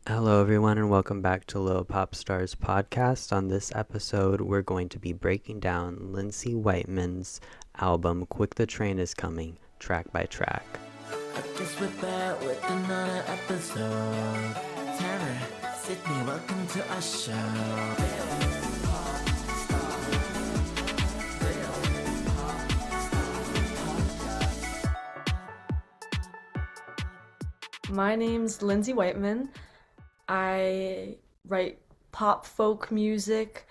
Hello, everyone, and welcome back to Little Pop Stars podcast. On this episode, we're going to be breaking down Lindsay Whiteman's album "Quick the Train is Coming," track by track. I guess we're back with another episode. Tanner, Sydney, welcome to our show. My name's Lindsay Whiteman. I write pop folk music.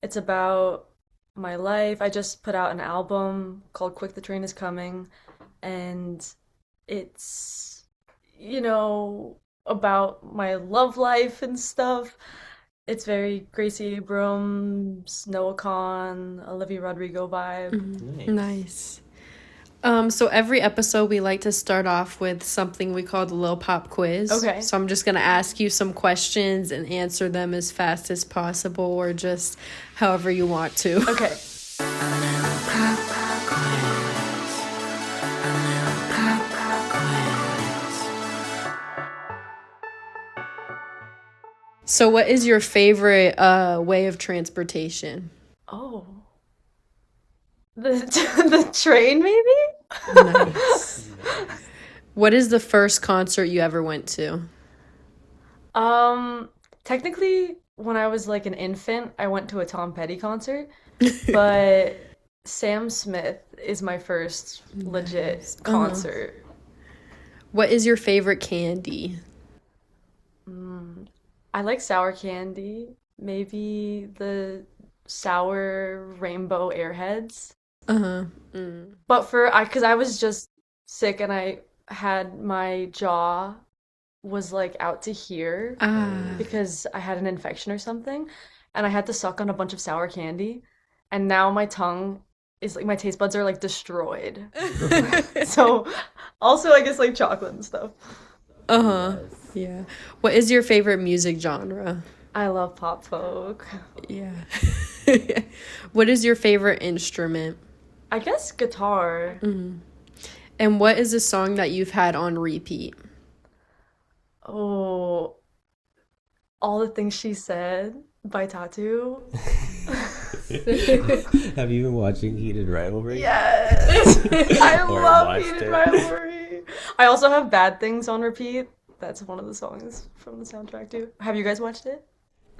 It's about my life. I just put out an album called Quick the Train is Coming, and it's, about my love life and stuff. It's very Gracie Abrams, Noah Kahan, Olivia Rodrigo vibe. Nice. So every episode we like to start off with something we call the Lil Pop Quiz. Okay. So I'm just gonna ask you some questions and answer them as fast as possible or just however you want to. Okay. So what is your favorite way of transportation? Oh. The train, maybe? Nice. What is the first concert you ever went to? Technically, when I was like an infant, I went to a Tom Petty concert, but Sam Smith is my first legit concert. What is your favorite candy? I like sour candy, maybe the sour rainbow airheads. Uh-huh. But because I was just sick and I had my jaw was like out to here because I had an infection or something, and I had to suck on a bunch of sour candy, and now my tongue is like my taste buds are like destroyed. So also I guess like chocolate and stuff. Uh-huh. Yeah. What is your favorite music genre? I love pop folk. Yeah. What is your favorite instrument? I guess guitar. And what is a song that you've had on repeat? Oh, All the Things She Said by Tattoo. Have you been watching Heated Rivalry? Yes! I Or love watched Heated it. Rivalry. I also have Bad Things on repeat. That's one of the songs from the soundtrack too. Have you guys watched it?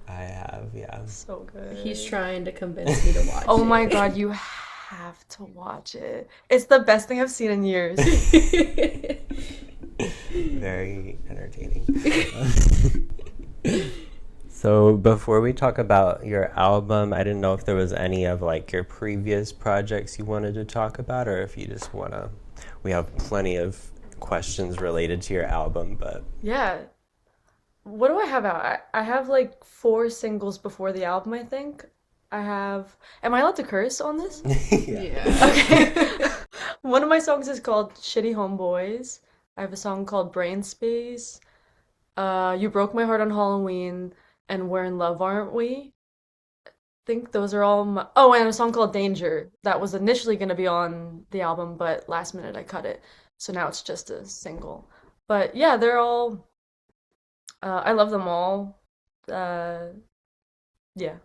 I have, yeah. So good. He's trying to convince me to watch Oh it. my god, you have to watch it. It's the best thing I've seen in years. Very entertaining. So before we talk about your album, I didn't know if there was any of like your previous projects you wanted to talk about, or if you just wanna. We have plenty of questions related to your album, but Yeah. What do I have out? I have like 4 singles before the album, I think. Am I allowed to curse on this? Yeah. Okay. One of my songs is called Shitty Homeboys. I have a song called Brain Space. You Broke My Heart on Halloween, and We're in Love, Aren't We? I think those are all my... Oh, and a song called Danger that was initially going to be on the album, but last minute I cut it. So now it's just a single. But yeah, they're all... I love them all. Yeah.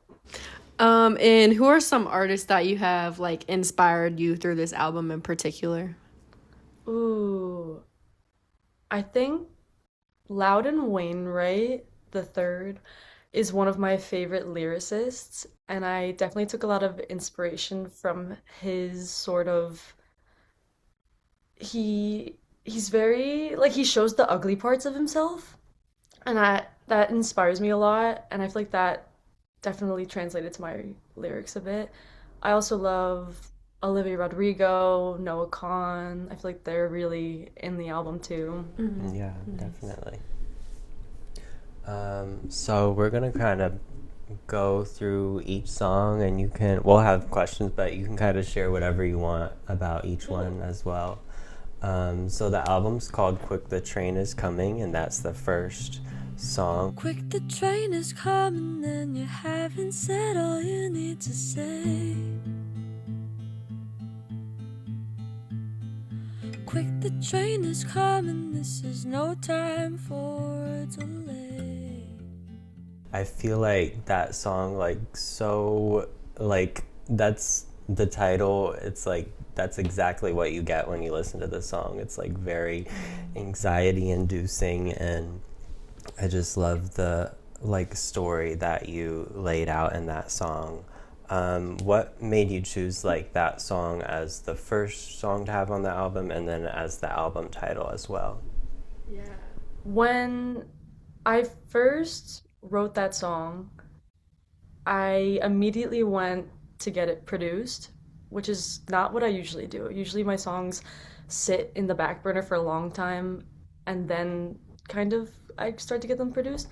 And who are some artists that you have like inspired you through this album in particular? Ooh. I think Loudon Wainwright the third is one of my favorite lyricists, and I definitely took a lot of inspiration from his sort of he's very like he shows the ugly parts of himself, and that inspires me a lot, and I feel like that definitely translated to my lyrics a bit. I also love Olivia Rodrigo, Noah Kahan. I feel like they're really in the album too. yeah, definitely. So we're gonna kind of go through each song, and we'll have questions, but you can kind of share whatever you want about each one as well. So the album's called Quick the Train is Coming, and that's the first song. Quick, the train is coming, and you haven't said all you need to say. Quick, the train is coming, this is no time for delay. I feel like that song, like, so, like, that's the title. It's like, that's exactly what you get when you listen to the song. It's like very anxiety inducing, and I just love the like story that you laid out in that song. What made you choose like that song as the first song to have on the album, and then as the album title as well? Yeah. When I first wrote that song, I immediately went to get it produced, which is not what I usually do. Usually my songs sit in the back burner for a long time, and then kind of I start to get them produced.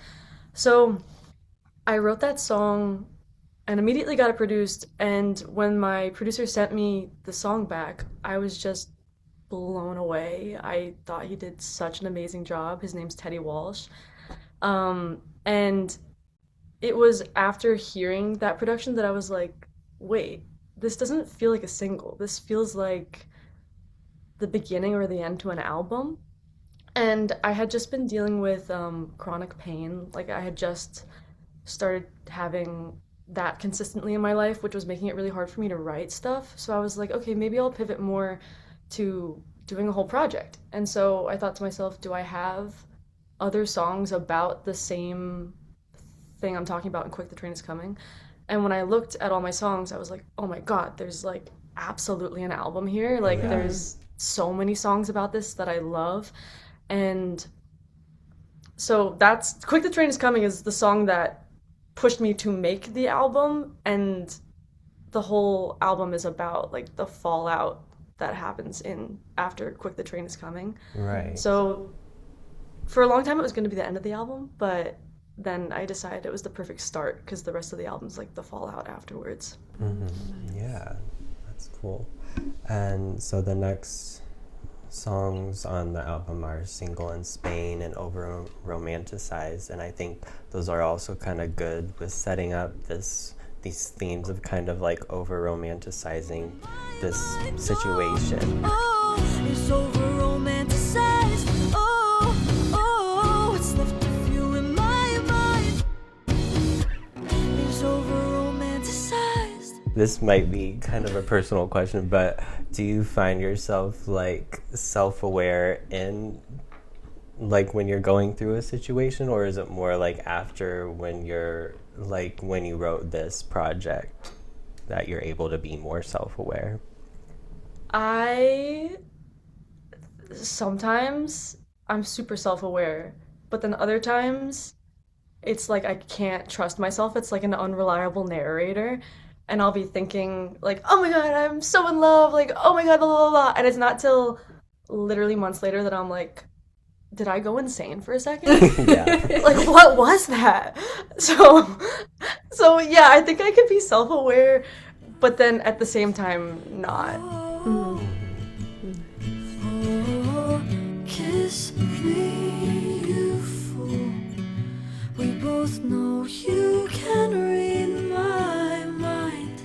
So I wrote that song and immediately got it produced, and when my producer sent me the song back, I was just blown away. I thought he did such an amazing job. His name's Teddy Walsh. And it was after hearing that production that I was like, wait, this doesn't feel like a single. This feels like the beginning or the end to an album. And I had just been dealing with chronic pain. Like, I had just started having that consistently in my life, which was making it really hard for me to write stuff. So I was like, okay, maybe I'll pivot more to doing a whole project. And so I thought to myself, do I have other songs about the same thing I'm talking about in Quick the Train is Coming? And when I looked at all my songs, I was like, oh my God, there's like absolutely an album here. Like, there's so many songs about this that I love. And so that's Quick the Train is Coming is the song that pushed me to make the album, and the whole album is about like the fallout that happens in after Quick the Train is Coming. Right. So for a long time it was going to be the end of the album, but then I decided it was the perfect start because the rest of the album's like the fallout afterwards. Mm-hmm. Yeah, that's cool. And so the next songs on the album are Single in Spain and Over Romanticized, and I think those are also kind of good with setting up these themes of kind of like over romanticizing this situation. Oh, it's over romanticized. Oh, what's left of you in my mind is over romanticized. This might be kind of a personal question, but do you find yourself like self-aware in like when you're going through a situation, or is it more like after when you're like when you wrote this project that you're able to be more self-aware? Sometimes I'm super self-aware, but then other times it's like I can't trust myself. It's like an unreliable narrator. And I'll be thinking, like, oh my God, I'm so in love, like, oh my God, blah, blah, blah. And it's not till literally months later that I'm like, did I go insane for a second? Yeah. Like, what was that? So yeah, I think I can be self-aware, but then at the same time, not. Oh, kiss me, you fool. We both know you can read my mind.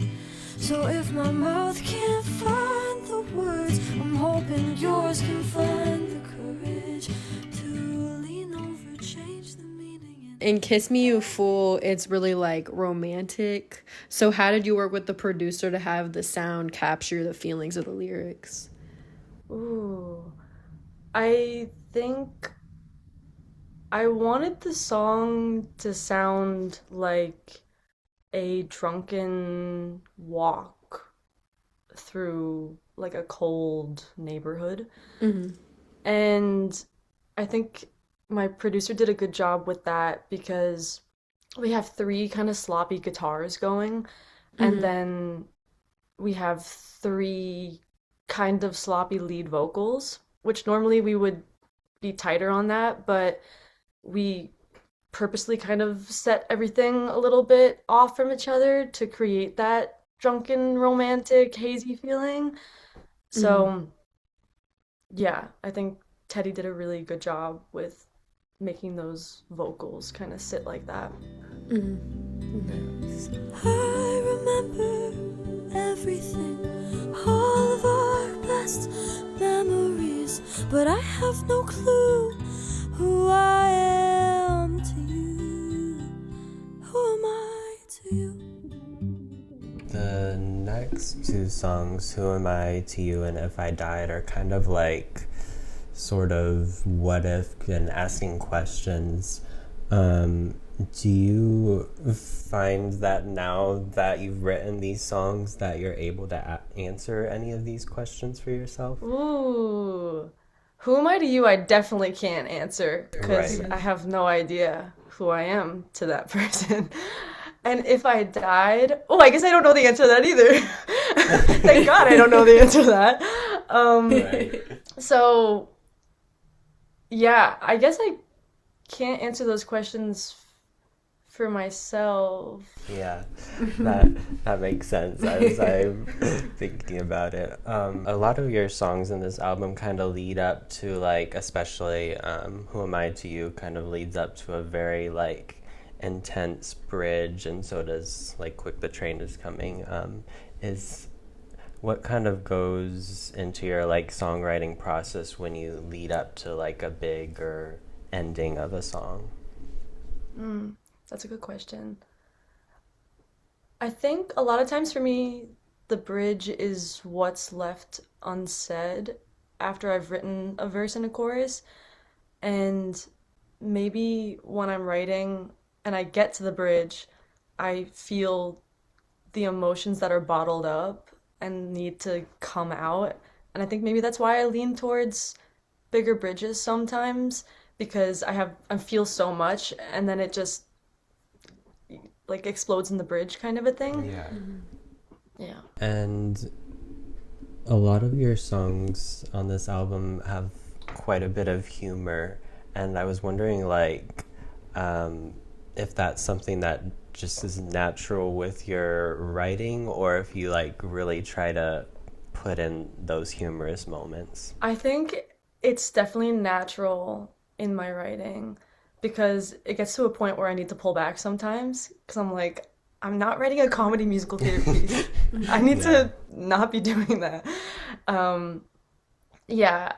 So if my mouth can't find the words, I'm hoping yours can find the courage to lean over, change the meaning. In Kiss Me You Fool, it's really like romantic. So how did you work with the producer to have the sound capture the feelings of the lyrics? Ooh, I think I wanted the song to sound like a drunken walk through like a cold neighborhood. Mm-hmm. And I think my producer did a good job with that because we have 3 kind of sloppy guitars going, and then we have 3 kind of sloppy lead vocals, which normally we would be tighter on that, but we purposely kind of set everything a little bit off from each other to create that drunken, romantic, hazy feeling. So, yeah, I think Teddy did a really good job with making those vocals kind of sit like that. I remember everything, all of our best memories, but I have no clue who I am to you. next two songs, Who Am I to You and If I Died, are kind of like sort of what if and asking questions. Do you find that now that you've written these songs that you're able to answer any of these questions for yourself? Ooh. Who am I to you? I definitely can't answer because Right. I have no idea who I am to that person. And if I died, oh, I guess I don't know the answer to that either. Thank God I don't know the answer to that. Right. So, yeah, I guess I can't answer those questions for myself. Yeah, that makes sense as I'm thinking about it. A lot of your songs in this album kind of lead up to like, especially Who Am I to You kind of leads up to a very like intense bridge, and so does like Quick the Train is Coming. Is what kind of goes into your like songwriting process when you lead up to like a bigger ending of a song? That's a good question. I think a lot of times for me, the bridge is what's left unsaid after I've written a verse and a chorus. And maybe when I'm writing and I get to the bridge, I feel the emotions that are bottled up and need to come out. And I think maybe that's why I lean towards bigger bridges sometimes because I feel so much and then it just like explodes in the bridge kind of a thing. Yeah. Yeah. And a lot of your songs on this album have quite a bit of humor, and I was wondering like if that's something that just is natural with your writing or if you like really try to put in those humorous moments. I think it's definitely natural in my writing because it gets to a point where I need to pull back sometimes because I'm like, I'm not writing a comedy musical theater piece. I need to not be doing that. Yeah,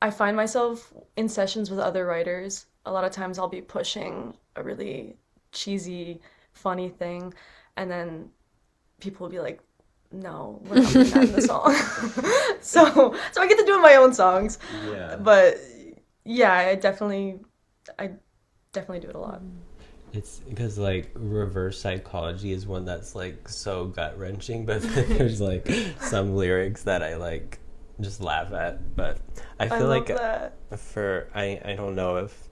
I find myself in sessions with other writers. A lot of times I'll be pushing a really cheesy, funny thing, and then people will be like, no, we're not putting that in the song. So I get to do my own songs. Yeah. But yeah, I definitely do it a lot. It's because like reverse psychology is one that's like so gut wrenching, but then there's like some lyrics that I like just laugh at. But I feel love like that. I don't know if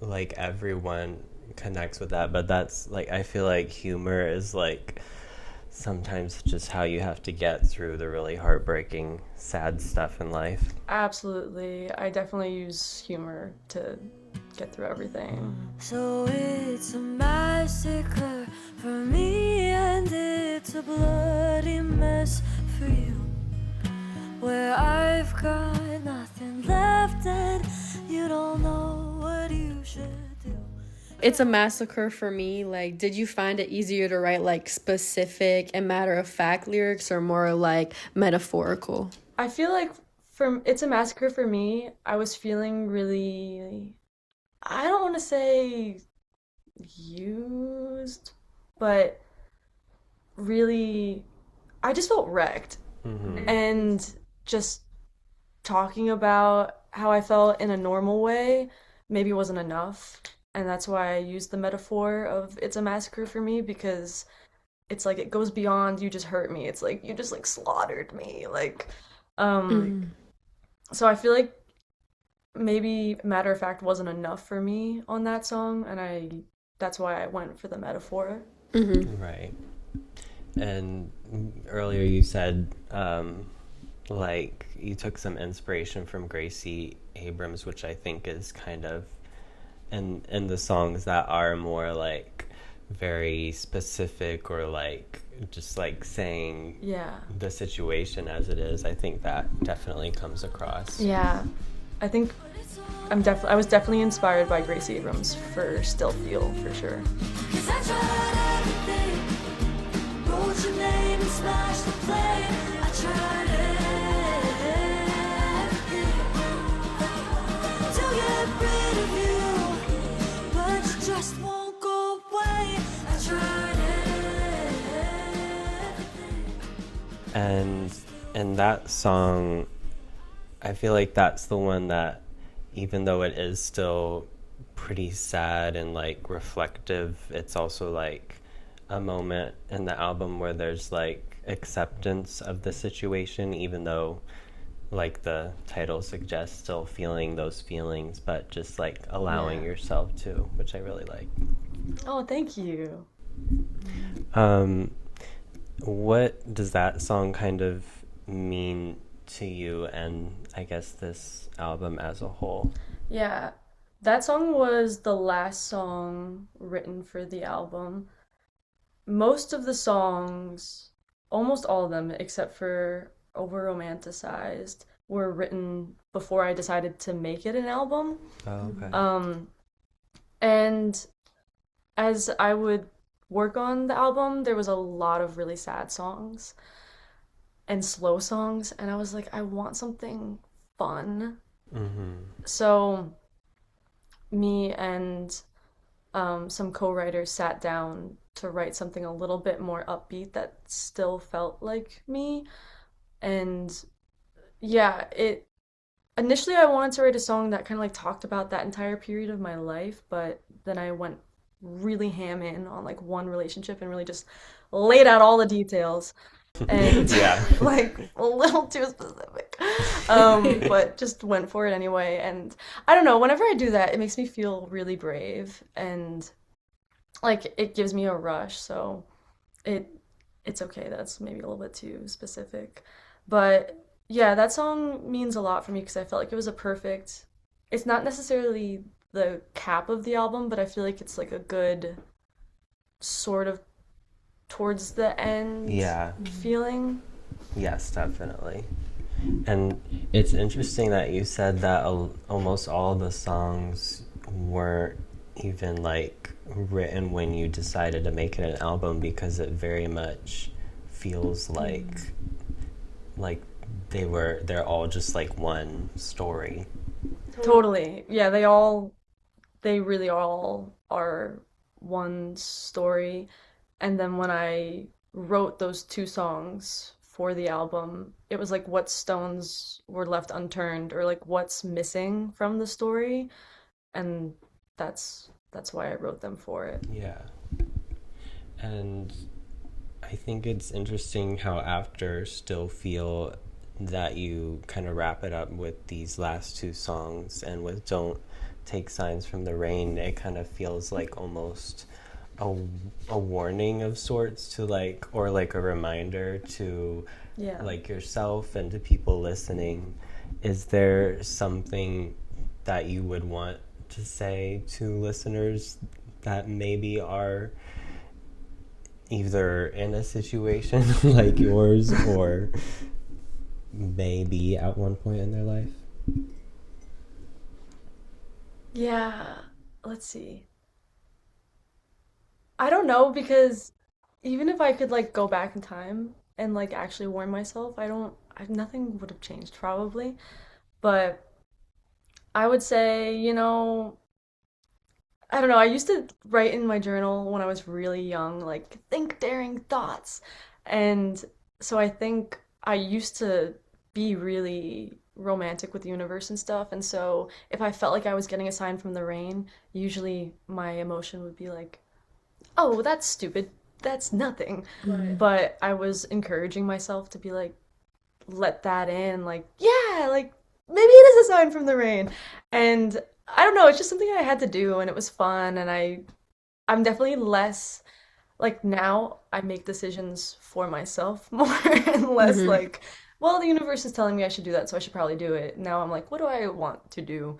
like everyone connects with that, but that's like I feel like humor is like sometimes just how you have to get through the really heartbreaking, sad stuff in life. Absolutely. I definitely use humor to get through everything. So it's a massacre for me and it's a bloody mess for you, where I've got nothing left and you don't know what you should do. It's a massacre for me. Like, did you find it easier to write like specific and matter-of-fact lyrics or more like metaphorical? I feel like for It's a Massacre for me, I was feeling really, I don't want to say used, but really, I just felt wrecked. And just talking about how I felt in a normal way maybe wasn't enough. And that's why I used the metaphor of It's a Massacre for me, because it's like it goes beyond you just hurt me. It's like you just like slaughtered me. Like, so I feel like maybe matter of fact wasn't enough for me on that song, and that's why I went for the metaphor. Right. And earlier you said like you took some inspiration from Gracie Abrams, which I think is kind of in the songs that are more like very specific or like just like saying the situation as it is. I think that definitely comes across. Yeah, I think I was definitely inspired by Gracie Abrams for Still Feel, for sure. 'Cause I tried everything, wrote your name and smashed the plane. I tried everything to get rid of you, but you just won't go away. I tried everything. And that song, I feel like that's the one that, even though it is still pretty sad and like reflective, it's also like a moment in the album where there's like acceptance of the situation, even though like the title suggests still feeling those feelings, but just like allowing yourself to, which I really like. Oh, thank you. What does that song kind of mean to you, and I guess this album as a whole? Yeah, that song was the last song written for the album. Most of the songs, almost all of them, except for Over Romanticized, were written before I decided to make it an album. Oh, okay. And as I would work on the album, there was a lot of really sad songs and slow songs, and I was like, I want something fun. So me and some co-writers sat down to write something a little bit more upbeat that still felt like me. And yeah, it initially I wanted to write a song that kind of like talked about that entire period of my life, but then I went really ham in on like one relationship and really just laid out all the details and Yeah. like a little too specific. But just went for it anyway. And I don't know, whenever I do that, it makes me feel really brave and like it gives me a rush. So it's okay. That's maybe a little bit too specific. But yeah, that song means a lot for me because I felt like it was a perfect, it's not necessarily the cap of the album, but I feel like it's like a good sort of towards the end Yeah. feeling. Yes, definitely. And it's interesting that you said that almost all the songs weren't even like written when you decided to make it an album, because it very much feels like they're all just like one story. Totally. Yeah, they really all are one story. And then when I wrote those two songs for the album, it was like what stones were left unturned or like what's missing from the story. And that's why I wrote them for it. Yeah. And I think it's interesting how after Still Feel that you kind of wrap it up with these last two songs, and with Don't Take Signs from the Rain, it kind of feels like almost a warning of sorts to like, or like a reminder to like yourself and to people listening. Is there something that you would want to say to listeners that maybe are either in a situation like yours or maybe at one point in their life? Yeah, let's see. I don't know, because even if I could like go back in time and like actually warn myself, nothing would have changed probably. But I would say, I don't know, I used to write in my journal when I was really young, like think daring thoughts. And so I think I used to be really romantic with the universe and stuff. And so if I felt like I was getting a sign from the rain, usually my emotion would be like, oh, that's stupid. That's nothing. Right. But I was encouraging myself to be like, let that in. Like, yeah, like maybe it is a sign from the rain. And I don't know, it's just something I had to do, and it was fun. And I'm definitely less like, now I make decisions for myself more and less like, well, the universe is telling me I should do that, so I should probably do it. Now I'm like, what do I want to do?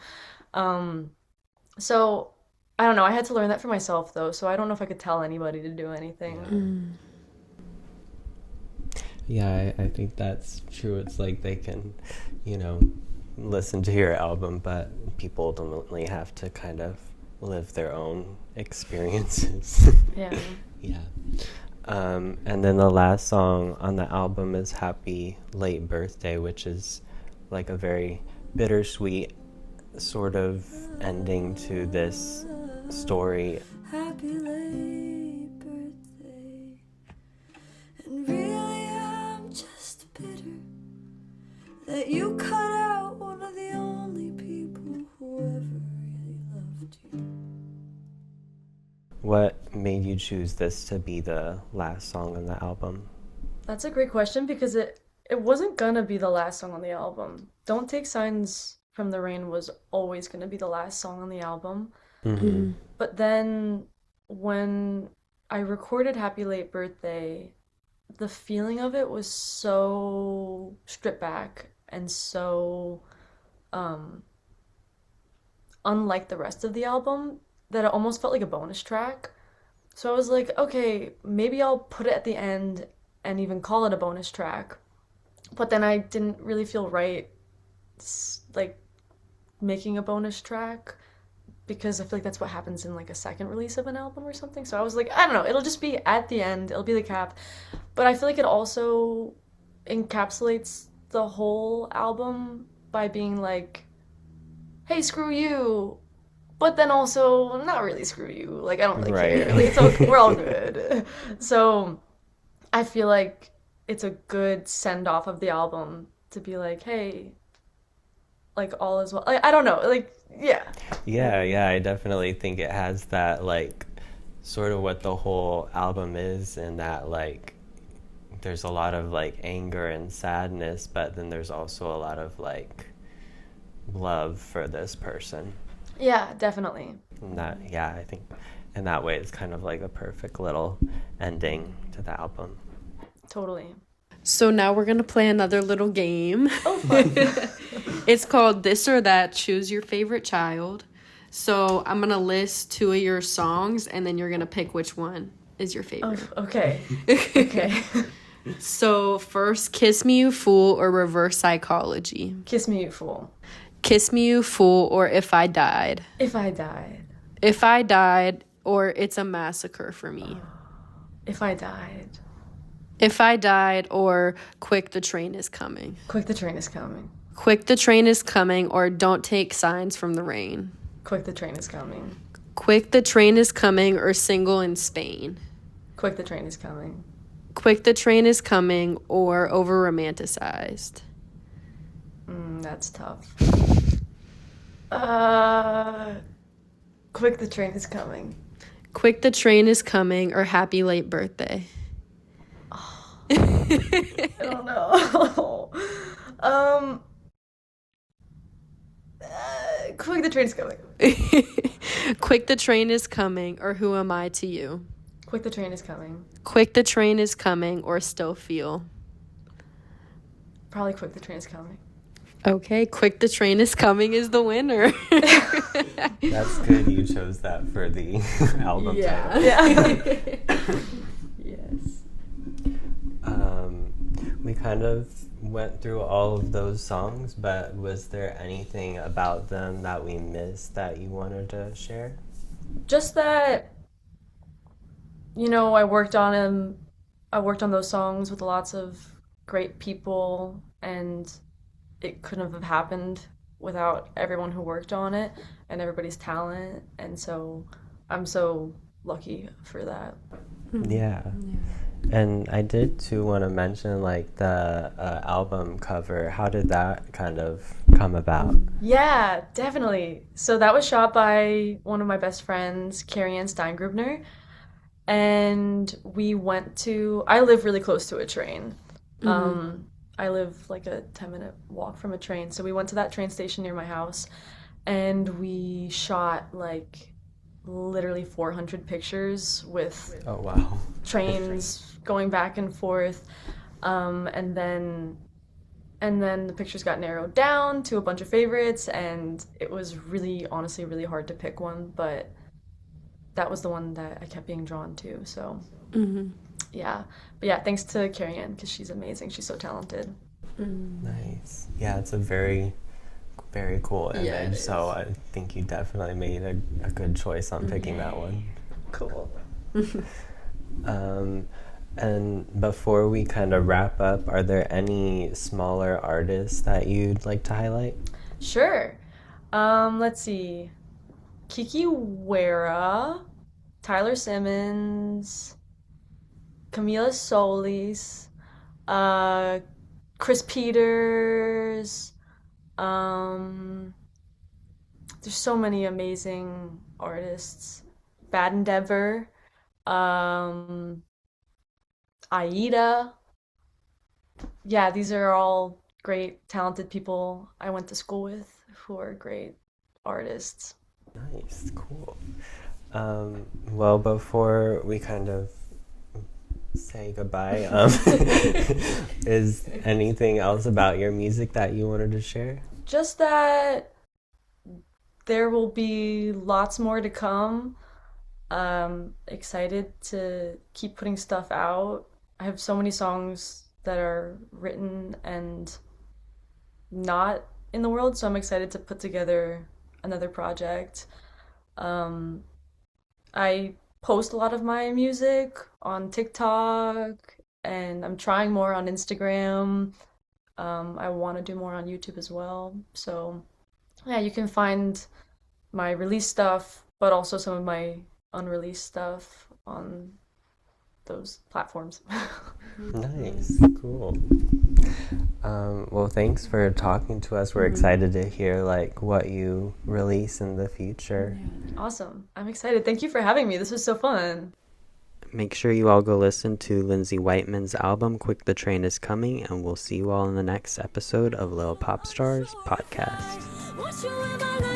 So I don't know. I had to learn that for myself, though, so I don't know if I could tell anybody to do anything. Yeah, I think that's true. It's like they can, listen to your album, but people ultimately have to kind of live their own experiences. Yeah. Yeah. And then the last song on the album is Happy Late Birthday, which is like a very bittersweet sort of ending to this story. Happy late birthday. And really I'm just What made you choose this to be the last song on the album? That's a great question because it wasn't gonna be the last song on the album. Don't Take Signs from the Rain was always gonna be the last song on the album. Mm-hmm. But then when I recorded Happy Late Birthday, the feeling of it was so stripped back and so um unlike the rest of the album that it almost felt like a bonus track. So I was like, okay, maybe I'll put it at the end and even call it a bonus track. But then I didn't really feel right like making a bonus track because I feel like that's what happens in like a second release of an album or something. So I was like, I don't know, it'll just be at the end, it'll be the cap. But I feel like it also encapsulates the whole album by being like, hey, screw you, but then also not really screw you. Like, I don't really Right. care. Like, it's okay. We're all good. So I feel like it's a good send off of the album to be like, hey, like all is well. Like, I don't know. Like, yeah. Yeah, I definitely think it has that, like, sort of what the whole album is, and that, like, there's a lot of, like, anger and sadness, but then there's also a lot of, like, love for this person. Yeah, definitely. And that, yeah, I think in that way it's kind of like a perfect little ending to the album. Totally. So now we're going to play another little game. Oh, fun. It's called This or That, Choose Your Favorite Child. So I'm going to list 2 of your songs, and then you're going to pick which one is your favorite. Oh, okay. Okay. So first, Kiss Me You Fool or Reverse Psychology. Kiss Me, You Fool. Kiss Me You Fool or If I Died. If I died. If I Died or It's a Massacre for Me. If I died. If I Died or Quick the Train is Coming. Quick, the train is coming. Quick the Train is Coming or Don't Take Signs from the Rain. Quick, the train is coming. Quick the Train is Coming or Single in Spain. Quick, the train is coming. Quick the Train is Coming or Over Romanticized. That's tough. Quick, the train is coming. Quick the Train is Coming or Happy Late Birthday. I don't know. Quick, the train is coming. Quick the Train is Coming or Who Am I to You. Quick, the train is coming. Quick the Train is Coming or Still Feel. Probably quick, the train is coming. Okay, Quick the Train is Coming is the winner. That's good you chose that for the album title. Yeah. Yes. We kind of went through all of those songs, but was there anything about them that we missed that you wanted to share? Just that, I worked on those songs with lots of great people, and it couldn't have happened without everyone who worked on it and everybody's talent. And so I'm so lucky for that. Yeah. And I did too want to mention like the album cover. How did that kind of come about? Yeah, definitely. So that was shot by one of my best friends, Carrie Ann Steingrubner. And I live really close to a train. I live like a 10-minute walk from a train. So we went to that train station near my house and we shot like literally 400 pictures with Oh, wow. trains going back and forth. And then the pictures got narrowed down to a bunch of favorites, and it was really, honestly, really hard to pick one, but that was the one that I kept being drawn to. So yeah, but yeah, thanks to Carrie Ann because she's amazing. She's so talented. Nice. Yeah, it's a very, very cool image. Yeah, it so I think you definitely made a good choice on picking that one. Cool. And before we kind of wrap up, are there any smaller artists that you'd like to highlight? Sure. Let's see. Kiki, Wera, Tyler Simmons, Camila, Solis, Chris Peters. There's so many amazing artists. Bad Endeavor, Aida. Yeah, these are all great, talented people I went to school with who are great artists. Nice, cool. Well, before we kind of say goodbye, is anything else about your music that you wanted to share? Just that there will be lots more to come. Excited to keep putting stuff out. I have so many songs that are written and not in the world, so I'm excited to put together another project. I post a lot of my music on TikTok, and I'm trying more on Instagram. I want to do more on YouTube as well. So, yeah, you can find my release stuff, but also some of my unreleased stuff on those platforms. Nice, cool. Well, thanks for talking to us. We're excited to hear like what you release in the future. Awesome. I'm excited. Thank you for having me. This was so fun. Make sure you all go listen to Lindsay Whiteman's album, Quick the Train is Coming, and we'll see you all in the next episode of Lil Pop Stars Podcast. What you ever